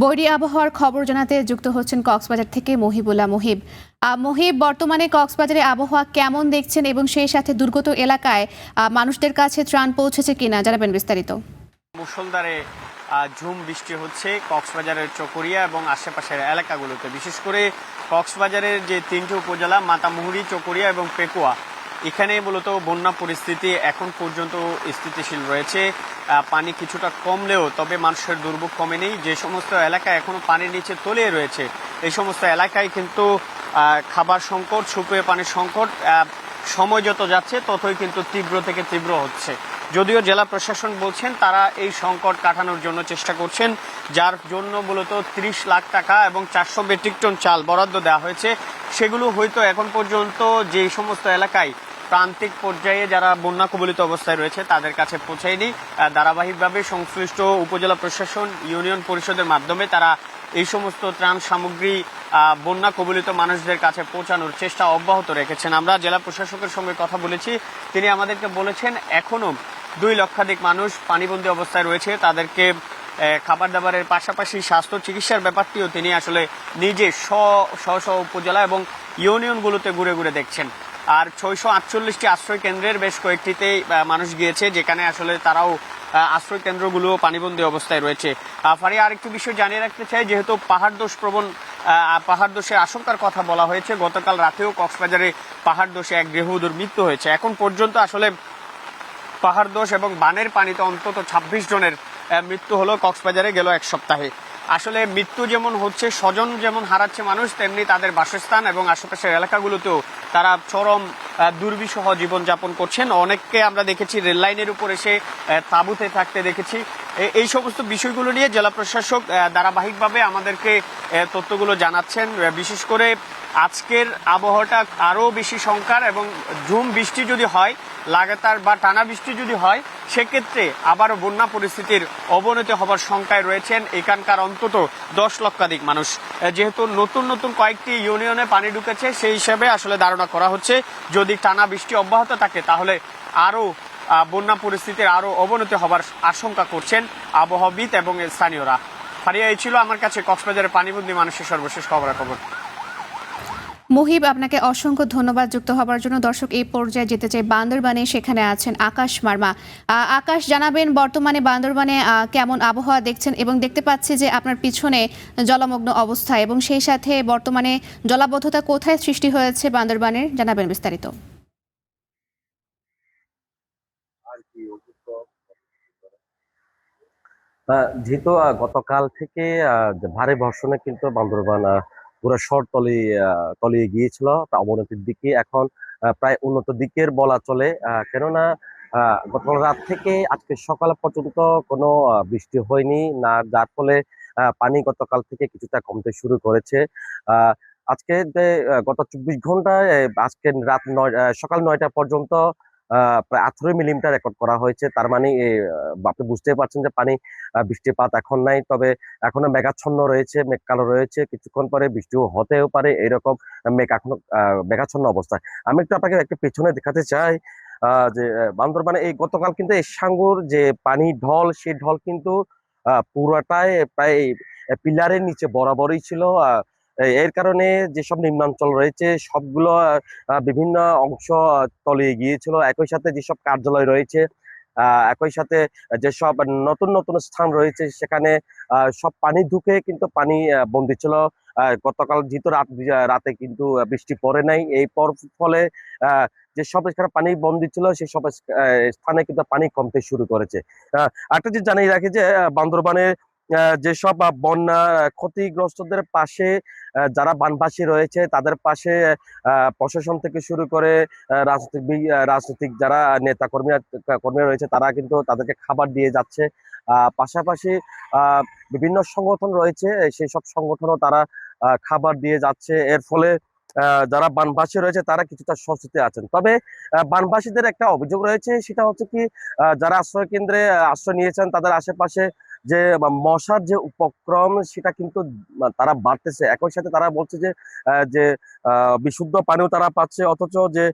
বৈরী আবহাওয়ার খবর জানাতে যুক্ত হচ্ছেন কক্সবাজার থেকে মহিবুল্লাহ মুহিব। মুহিব, বর্তমানে কক্সবাজারে আবহাওয়া কেমন দেখছেন এবং সেই সাথে দুর্গত এলাকায় মানুষদের কাছে ত্রাণ পৌঁছেছে কিনা জানাবেন বিস্তারিত। মুষলধারে ঝুম বৃষ্টি হচ্ছে কক্সবাজারের চকরিয়া এবং আশেপাশের এলাকাগুলোতে, বিশেষ করে কক্সবাজারের যে তিনটি উপজেলা মাতামুহুরী, চকরিয়া এবং পেকুয়া, এখানে মূলত বন্যা পরিস্থিতি এখন পর্যন্ত স্থিতিশীল রয়েছে। পানি কিছুটা কমলেও তবে মানুষের দুর্ভোগ কমেনি। যে সমস্ত এলাকা এখনো পানির নিচে তলিয়ে রয়েছে এই সমস্ত এলাকায় কিন্তু খাবার সংকট, সুপেয় পানির সংকট সময় যত যাচ্ছে ততই কিন্তু তীব্র থেকে তীব্র হচ্ছে। যদিও জেলা প্রশাসন বলছেন তারা এই সংকট কাটানোর জন্য চেষ্টা করছেন, যার জন্য মূলত ৩০ লাখ টাকা এবং ৪০০ মেট্রিক টন চাল বরাদ্দ দেওয়া হয়েছে। সেগুলো হয়তো এখন পর্যন্ত যে সমস্ত এলাকায় প্রান্তিক পর্যায়ে যারা বন্যা কবলিত অবস্থায় রয়েছে তাদের কাছে পৌঁছায়নি। ধারাবাহিকভাবে সংশ্লিষ্ট উপজেলা প্রশাসন, ইউনিয়ন পরিষদের মাধ্যমে তারা এই সমস্ত ত্রাণ সামগ্রী বন্যা কবলিত মানুষদের কাছে পৌঁছানোর চেষ্টা অব্যাহত রেখেছেন। আমরা জেলা প্রশাসকের সঙ্গে কথা বলেছি, তিনি আমাদেরকে বলেছেন এখনো ২ লক্ষাধিক মানুষ পানিবন্দী অবস্থায় রয়েছে। তাদেরকে খাবার দাবারের পাশাপাশি স্বাস্থ্য চিকিৎসার ব্যাপারটিও তিনি আসলে নিজে স্ব উপজেলা এবং ইউনিয়নগুলোতে ঘুরে ঘুরে দেখছেন। আর ৬৪৮টি আশ্রয় কেন্দ্রের বেশ কয়েকটিতে মানুষ গিয়েছে, যেখানে আসলে তারাও আশ্রয় কেন্দ্রগুলো পানিবন্দী অবস্থায় রয়েছে। ফারিয়া, আরেকটি বিষয় জানিয়ে রাখতে চাই, যেহেতু পাহাড় ধসের আশঙ্কার কথা বলা হয়েছে, গতকাল রাতেও কক্সবাজারে পাহাড় ধসে এক গৃহবধূর মৃত্যু হয়েছে। এখন পর্যন্ত আসলে পাহাড় ধস এবং বানের পানিতে অন্তত ২৬ জনের মৃত্যু হলো কক্সবাজারে গেল এক সপ্তাহে। আসলে মৃত্যু যেমন হচ্ছে, স্বজন যেমন হারাচ্ছে মানুষ, তেমনি তাদের বাসস্থান এবং আশেপাশের এলাকাগুলোতেও তারা চরম দুর্বিষহ জীবনযাপন করছেন। অনেককে আমরা দেখেছি রেল লাইনের উপর এসে তাঁবুতে থাকতে দেখেছি। এই সমস্ত বিষয়গুলো নিয়ে জেলা প্রশাসক ধারাবাহিকভাবে আমাদেরকে তথ্যগুলো জানাচ্ছেন। বিশেষ করে আজকের আবহাওয়াটা আরও বেশি শঙ্কার, এবং ঝুম বৃষ্টি যদি হয় লাগাতার বা টানা বৃষ্টি যদি হয়, সেক্ষেত্রে আবারও বন্যা পরিস্থিতির অবনতি হবার শঙ্কায় রয়েছেন এখানকার অন্তত ১০ লক্ষাধিক মানুষ। যেহেতু নতুন নতুন কয়েকটি ইউনিয়নে পানি ঢুকেছে, সেই হিসাবে আসলে ধারণা করা হচ্ছে যদি টানা বৃষ্টি অব্যাহত থাকে তাহলে আরও বন্যা পরিস্থিতির আরও অবনতি হবার আশঙ্কা করছেন আবহাওয়াবিদ এবং স্থানীয়রা। ফারিয়া, এই ছিল আমার কাছে কক্সবাজারের পানিবন্দী মানুষের সর্বশেষ খবরাখবর। মুহিব, আপনাকে অসংখ্য ধন্যবাদ যুক্ত হবার জন্য। দর্শক, এই পর্যায়ে যেতে চাই বান্দরবানে, সেখানে আছেন আকাশ মার্মা। আকাশ, জানাবেন বর্তমানে বান্দরবানে কেমন আবহাওয়া দেখছেন, এবং দেখতে পাচ্ছি যে আপনার পিছনে জলমগ্ন অবস্থা, এবং সেই সাথে বর্তমানে জলাবদ্ধতা কোথায় সৃষ্টি হয়েছে বান্দরবানের, জানাবেন বিস্তারিত। যেহেতু গতকাল থেকে ভারী বর্ষণে কিন্তু বান্দরবান পুরো তলিয়ে গিয়েছিল, তা অবনতির দিকে এখন প্রায় উন্নত দিকের বলা চলে। কেননা গতকাল রাত থেকে আজকে সকাল পর্যন্ত কোনো বৃষ্টি হয়নি না, যার ফলে পানি গতকাল থেকে কিছুটা কমতে শুরু করেছে। আজকে গত ২৪ ঘন্টায় আজকে সকাল ৯টা পর্যন্ত প্রায় ১৮ মিলিমিটার রেকর্ড করা হয়েছে। তার মানে আপনি বুঝতে পারছেন যে বৃষ্টিপাত এখন নাই, তবে এখনো মেঘাচ্ছন্ন রয়েছে, মেঘ কালো রয়েছে। কিছুক্ষণ পরে বৃষ্টিও হতেও পারে, এরকম মেঘ এখনো মেঘাচ্ছন্ন অবস্থায়। আমি একটু আপনাকে একটা পেছনে দেখাতে চাই যে বান্দরবানে এই গতকাল কিন্তু এই সাঙ্গুর যে পানি ঢল, সেই ঢল কিন্তু পুরোটাই প্রায় পিলারের নিচে বরাবরই ছিল। এর কারণে যেসব নিম্নাঞ্চল রয়েছে সবগুলো বিভিন্ন অংশ তলিয়ে গিয়েছিল। একই সাথে যেসব কার্যালয় রয়েছে, একই সাথে যেসব নতুন নতুন স্থান রয়েছে, সেখানে সব পানি ঢুকে কিন্তু পানি বন্দী ছিল। গতকাল যেহেতু রাতে কিন্তু বৃষ্টি পড়ে নাই, এই ফলে যেসব এখানে পানি বন্দী ছিল সেসব স্থানে কিন্তু পানি কমতে শুরু করেছে। একটা যে জানিয়ে রাখি যে বান্দরবানে যেসব বন্যা ক্ষতিগ্রস্তদের পাশে যারা বানবাসী রয়েছে তাদের পাশে প্রশাসন থেকে শুরু করে রাজনৈতিক যারা কর্মীরা রয়েছে তারা কিন্তু তাদেরকে খাবার দিয়ে যাচ্ছে। পাশাপাশি বিভিন্ন সংগঠন রয়েছে, সেই সব সংগঠনও তারা খাবার দিয়ে যাচ্ছে। এর ফলে যারা বানবাসী রয়েছে তারা কিছুটা স্বস্তিতে আছেন। তবে বানবাসীদের একটা অভিযোগ রয়েছে, সেটা হচ্ছে কি যারা আশ্রয় কেন্দ্রে আশ্রয় নিয়েছেন তাদের আশেপাশে যে মশার যে উপক্রম সেটা কিন্তু তারা বাড়তেছে। একই সাথে তারা বলছে যে যে বিশুদ্ধ পানিও তারা পাচ্ছে, অথচ যে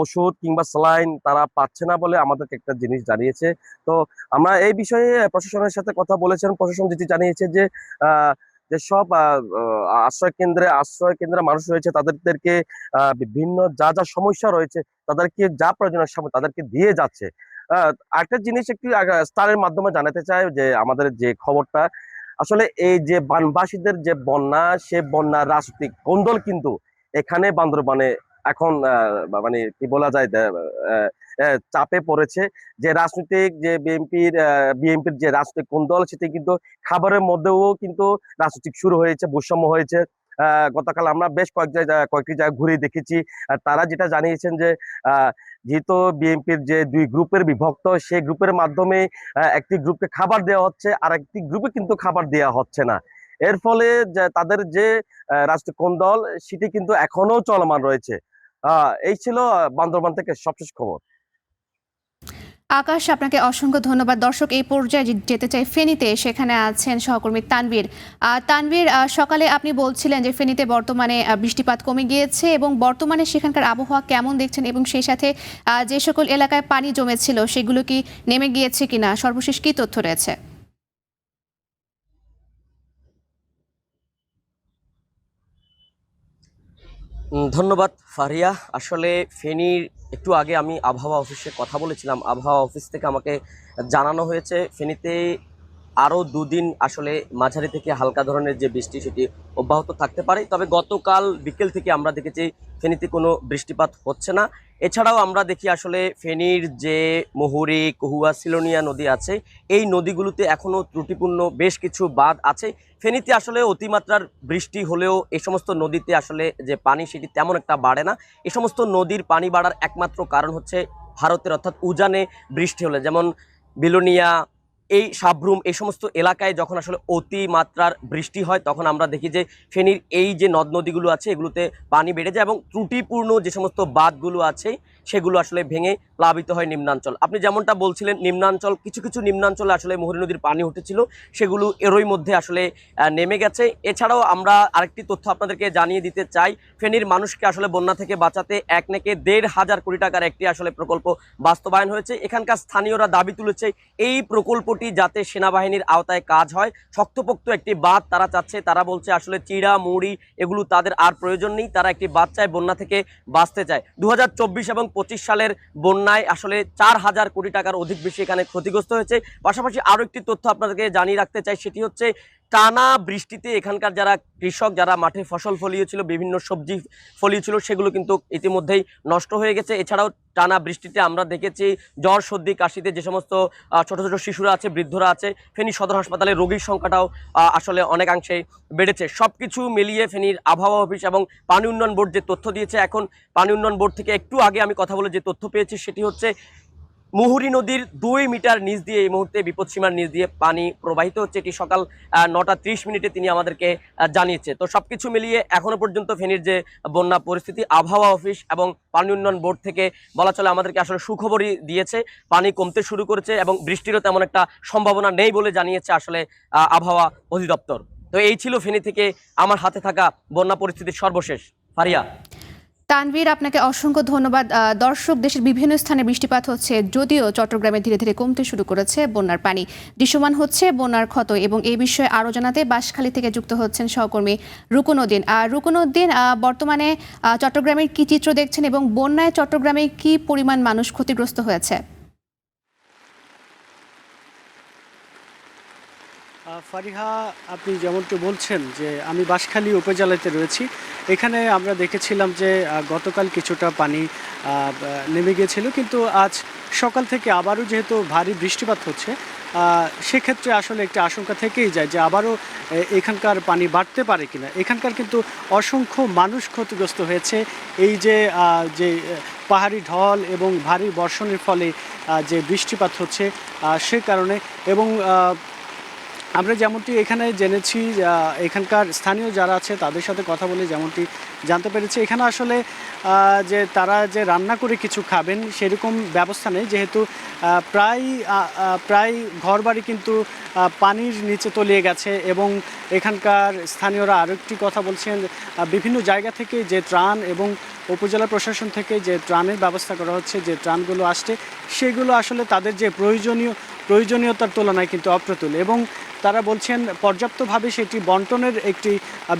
ওষুধ কিংবা স্যালাইন তারা পাচ্ছে না বলে আমাদেরকে একটা জিনিস জানিয়েছে। তো আমরা এই বিষয়ে প্রশাসনের সাথে কথা বলেছেন। প্রশাসন যেটি জানিয়েছে যে যেসব আশ্রয় কেন্দ্রে মানুষ রয়েছে তাদেরকে বিভিন্ন যা যা সমস্যা রয়েছে তাদেরকে যা প্রয়োজনের সময় তাদেরকে দিয়ে যাচ্ছে। আরেকটা জিনিস একটু স্টারের মাধ্যমে জানাতে চাই যে আমাদের যে খবরটা, আসলে এই যে বানবাসীদের যে বন্যা, সে বন্যার রাজনৈতিক কোন্দল কিন্তু এখানে বান্দরবানে এখন মানে কি বলা যায় চাপে পড়েছে। যে রাজনৈতিক যে বিএনপির যে রাজনৈতিক কোন্দল, সেটি কিন্তু খাবারের মধ্যেও কিন্তু রাজনৈতিক শুরু হয়েছে, বৈষম্য হয়েছে। গতকাল আমরা বেশ কয়েকটি জায়গায় ঘুরে দেখেছি। তারা যেটা জানিয়েছেন যে যেহেতু বিএনপির যে দুই গ্রুপের বিভক্ত, সেই গ্রুপের মাধ্যমে একটি গ্রুপকে খাবার দেওয়া হচ্ছে, আর একটি গ্রুপে কিন্তু খাবার দেওয়া হচ্ছে না। এর ফলে তাদের যে রাজনৈতিক কোন্দল সেটি কিন্তু এখনো চলমান রয়েছে। এই ছিল বান্দরবান থেকে সবশেষ খবর। আকাশ, আপনাকে অসংখ্য ধন্যবাদ। দর্শক, এই পর্যায়ে যেতে চাই ফেনীতে, সেখানে আছেন সহকর্মী তানভীর। তানভীর, সকালে আপনি বলছিলেন যে ফেনীতে বর্তমানে বৃষ্টিপাত কমে গিয়েছে এবং বর্তমানে সেখানকার আবহাওয়া কেমন দেখছেন, এবং সেই সাথে যে সকল এলাকায় পানি জমেছিল সেগুলো কি নেমে গিয়েছে কিনা, সর্বশেষ কি তথ্য রয়েছে? ধন্যবাদ ফারিয়া। আসলে ফেনীর একটু আগে আমি আবহাওয়া অফিসে কথা বলেছিলাম। আবহাওয়া অফিস থেকে আমাকে জানানো হয়েছে ফেনীতে আরও দুদিন আসলে মাঝারি থেকে হালকা ধরনের যে বৃষ্টি সেটি অব্যাহত থাকতে পারে। তবে গতকাল বিকেল থেকে আমরা দেখেছি ফেনীতে কোনো বৃষ্টিপাত হচ্ছে না। এছাড়াও আমরা দেখি আসলে ফেনীর যে মুহুরী, কহুয়া, সিলোনিয়া নদী আছে, এই নদীগুলোতে এখনও ত্রুটিপূর্ণ বেশ কিছু বাঁধ আছে। ফেনীতে আসলে অতিমাত্রার বৃষ্টি হলেও এই সমস্ত নদীতে আসলে যে পানি সেটি তেমন একটা বাড়ে না। এই সমস্ত নদীর পানি বাড়ার একমাত্র কারণ হচ্ছে ভারতের অর্থাৎ উজানে বৃষ্টি হলে, যেমন বিলোনিয়া, এই সাবরুম, এই সমস্ত এলাকায় যখন আসলে অতিমাত্রার বৃষ্টি হয় তখন আমরা দেখি যে ফেনীর এই যে নদ নদীগুলো আছে এগুলোতে পানি বেড়ে যায় এবং ত্রুটিপূর্ণ যে সমস্ত বাঁধগুলো আছে সেগুলো আসলে ভেঙে প্লাবিত হয় নিম্নাঞ্চল। আপনি যেমনটা বলছিলেন, নিম্নাঞ্চল কিছু কিছু নিম্নাঞ্চলে আসলে মুহুরী নদীর পানি উঠেছিল, সেগুলো এরই মধ্যে আসলে নেমে গেছে। এছাড়াও আমরা আরেকটি তথ্য আপনাদেরকে জানিয়ে দিতে চাই, ফেনীর মানুষকে আসলে বন্যা থেকে বাঁচাতে একনেকে 1,500 কোটি টাকার একটি আসলে প্রকল্প বাস্তবায়ন হয়েছে। এখানকার স্থানীয়রা দাবি তুলেছে এই প্রকল্পটি যাতে সেনাবাহিনীর আওতায় কাজ হয়, শক্তপোক্ত একটি বাঁধ তারা চাচ্ছে। তারা বলছে আসলে চিড়া মুড়ি এগুলো তাদের আর প্রয়োজন নেই, তারা একটি বাঁধ চায়, বন্যা থেকে বাঁচতে চায়। 2024 এবং 25 সালের বন্যায় আসলে 4,000 কোটি টাকার অধিক বেশি এখানে ক্ষতিগ্রস্ত হয়েছে। পাশাপাশি আরও একটি তথ্য আপনাদেরকে জানিয়ে রাখতে চাই, সেটি হচ্ছে টানা বৃষ্টিতে এখানকার যারা কৃষক, যারা মাঠে ফসল ফলিয়েছিল, বিভিন্ন সবজি ফলিয়েছিল, সেগুলো কিন্তু ইতিমধ্যেই নষ্ট হয়ে গেছে। এছাড়াও টানা বৃষ্টিতে আমরা দেখেছি জ্বর, সর্দি, কাশিতে যে সমস্ত ছোট ছোট শিশুরা আছে, বৃদ্ধরা আছে, ফেনী সদর হাসপাতালে রোগীর সংখ্যাটাও আসলে অনেকাংশে বেড়েছে। সবকিছু মিলিয়ে ফেনীর আবহাওয়া অফিস এবং পানি উন্নয়ন বোর্ড যে তথ্য দিয়েছে, এখন পানি উন্নয়ন বোর্ড থেকে একটু আগে আমি কথা বলে যে তথ্য পেয়েছি সেটি হচ্ছে মুহুরী নদীর 2 মিটার নিচ দিয়ে এই মুহূর্তে বিপদসীমার নিচ দিয়ে পানি প্রবাহিত হচ্ছে। এটি সকাল 9:30 তিনি আমাদেরকে জানিয়েছে। তো সবকিছু মিলিয়ে এখনো পর্যন্ত ফেনীর যে বন্যা পরিস্থিতি, আবহাওয়া অফিস এবং পানি উন্নয়ন বোর্ড থেকে বলা চলে আমাদেরকে আসলে সুখবরই দিয়েছে। পানি কমতে শুরু করেছে এবং বৃষ্টিরও তেমন একটা সম্ভাবনা নেই বলে জানিয়েছে আসলে আবহাওয়া অধিদপ্তর। তো এই ছিল ফেনী থেকে আমার হাতে থাকা বন্যা পরিস্থিতির সর্বশেষ। ফারিয়া। তানভীর, আপনাকে অসংখ্য ধন্যবাদ। দর্শক, দেশের বিভিন্ন স্থানে বৃষ্টিপাত হচ্ছে, যদিও চট্টগ্রামে ধীরে ধীরে কমতে শুরু করেছে বন্যার পানি, দৃশ্যমান হচ্ছে বন্যার ক্ষত, এবং এই বিষয়ে আরও জানাতে বাঁশখালী থেকে যুক্ত হচ্ছেন সহকর্মী রুকনউদ্দিন। রুকনউদ্দিন, বর্তমানে চট্টগ্রামের কি চিত্র দেখছেন এবং বন্যায় চট্টগ্রামে কি পরিমাণ মানুষ ক্ষতিগ্রস্ত হয়েছে? ফারিহা, আপনি যেমনটি বলছেন যে আমি বাঁশখালী উপজেলাতে রয়েছি। এখানে আমরা দেখেছিলাম যে গতকাল কিছুটা পানি নেমে গিয়েছিল, কিন্তু আজ সকাল থেকে আবারও যেহেতু ভারী বৃষ্টিপাত হচ্ছে, সেক্ষেত্রে আসলে একটি আশঙ্কা থেকেই যায় যে আবারও এখানকার পানি বাড়তে পারে কিনা। এখানকার কিন্তু অসংখ্য মানুষ ক্ষতিগ্রস্ত হয়েছে এই যে পাহাড়ি ঢল এবং ভারী বর্ষণের ফলে যে বৃষ্টিপাত হচ্ছে সে কারণে। এবং আমরা যেমনটি এখানে জেনেছি, এখানকার স্থানীয় যারা আছে তাদের সাথে কথা বলে যেমনটি জানতে পেরেছি এখানে আসলে যে তারা যে রান্না করে কিছু খাবেন সেরকম ব্যবস্থা নেই, যেহেতু প্রায় ঘরবাড়ি কিন্তু পানির নিচে তলিয়ে গেছে। এবং এখানকার স্থানীয়রা আরেকটি কথা বলছেন, বিভিন্ন জায়গা থেকে যে ত্রাণ এবং উপজেলা প্রশাসন থেকে যে ত্রাণের ব্যবস্থা করা হচ্ছে, যে ত্রাণগুলো আসছে সেগুলো আসলে তাদের যে প্রয়োজনীয়তার তুলনায় কিন্তু অপ্রতুল। এবং তারা বলছেন পর্যাপ্তভাবে সেটি বন্টনের একটি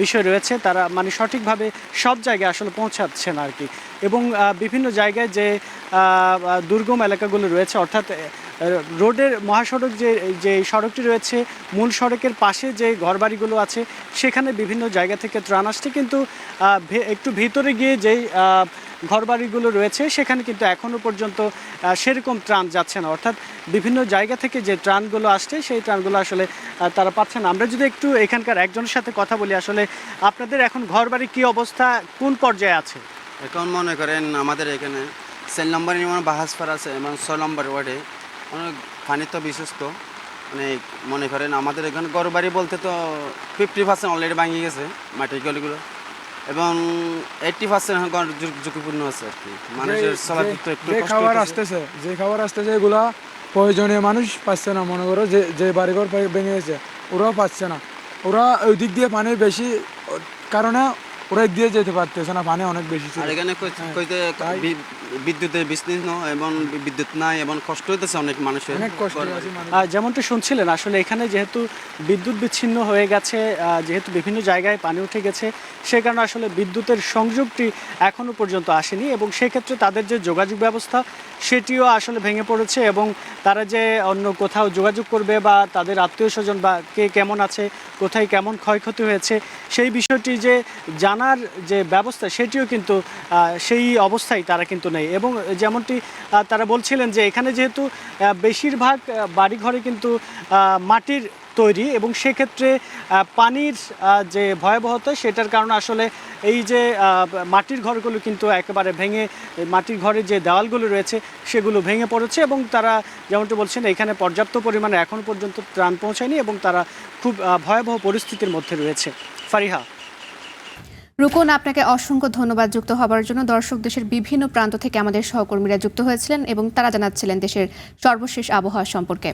বিষয় রয়েছে, তারা মানে সঠিকভাবে সব জায়গায় আসলে পৌঁছাচ্ছে না আর কি। এবং বিভিন্ন জায়গায় যে দুর্গম এলাকাগুলো রয়েছে, অর্থাৎ রোডের মহাসড়ক যে সড়কটি রয়েছে, মূল সড়কের পাশে যে ঘরবাড়িগুলো আছে সেখানে বিভিন্ন জায়গা থেকে ত্রাণ আসছে, কিন্তু একটু ভিতরে গিয়ে যেই ঘরবাড়িগুলো রয়েছে সেখানে কিন্তু এখনও পর্যন্ত সেরকম ত্রাণ যাচ্ছে না। অর্থাৎ বিভিন্ন জায়গা থেকে যে ত্রাণগুলো আসছে সেই ত্রাণগুলো আসলে তারা পাচ্ছে না। আমরা যদি একটু এখানকার একজনের সাথে কথা বলি, আসলে আপনাদের এখন ঘরবাড়ি কী অবস্থা, কোন পর্যায়ে আছে? এখন মনে করেন আমাদের এখানে 4 নম্বর নির্মাণ বাহাসপাড়া আছে এবং 6 নম্বর ওয়ার্ডে অনেক পানি তো বিশ্বস্ত, অনেক মনে করেন আমাদের এখানে ঘরবাড়ি বলতে তো 50% অলরেডি ভাঙিয়ে গেছে মাটির গলিগুলো, এবং 80% এখন ঘর ঝুঁকিপূর্ণ আছে আর কি। মানুষের চলাচল তো একটু যে কষ্ট খাবার হইতেছে। আসতেছে এগুলা প্রয়োজনীয় মানুষ পাচ্ছে না। মনে করো যে বাড়িঘর ভেঙে গেছে ওরাও পাচ্ছে না, ওরা ওই দিক দিয়ে পানি বেশি কারণে ওরা দিয়ে যেতে পারতেছে না, পানি অনেক বেশি ছিল। আর এখানে কইতে বিদ্যুতের বিচ্ছিন্ন এবং বিদ্যুৎ নাই এবং কষ্ট হইতেছে অনেক মানুষের। অনেক কষ্ট আছে মানুষ। যেমনটা শুনছিলেন, আসলে এখানে যেহেতু বিদ্যুৎ বিচ্ছিন্ন হয়ে গেছে, যেহেতু বিভিন্ন জায়গায় পানি উঠে গেছে, সে কারণে আসলে বিদ্যুতের সংযোগটি এখনও পর্যন্ত আসেনি। এবং সেক্ষেত্রে তাদের যে যোগাযোগ ব্যবস্থা সেটিও আসলে ভেঙে পড়েছে, এবং তারা যে অন্য কোথাও যোগাযোগ করবে বা তাদের আত্মীয় স্বজন বা কে কেমন আছে, কোথায় কেমন ক্ষয়ক্ষতি হয়েছে সেই বিষয়টি যে জানার যে ব্যবস্থা সেটিও কিন্তু সেই অবস্থায় তারা কিন্তু নেই। এবং যেমনটি তারা বলছিলেন যে এখানে যেহেতু বেশিরভাগ বাড়িঘরে কিন্তু মাটির তৈরি, এবং সেক্ষেত্রে পানির যে ভয়াবহতা সেটার কারণে আসলে এই যে মাটির ঘরগুলো কিন্তু একেবারে ভেঙে, মাটির ঘরের যে দেওয়ালগুলো রয়েছে সেগুলো ভেঙে পড়েছে। এবং তারা যেমনটি বলছেন এখানে পর্যাপ্ত পরিমাণে এখনও পর্যন্ত ত্রাণ পৌঁছায়নি এবং তারা খুব ভয়াবহ পরিস্থিতির মধ্যে রয়েছে। ফারিহা। রুকন, আপনাকে অসংখ্য ধন্যবাদ যুক্ত হবার জন্য। দর্শক, দেশের বিভিন্ন প্রান্ত থেকে আমাদের সহকর্মীরা যুক্ত হয়েছিলেন এবং তারা জানাচ্ছিলেন দেশের সর্বশেষ আবহাওয়া সম্পর্কে।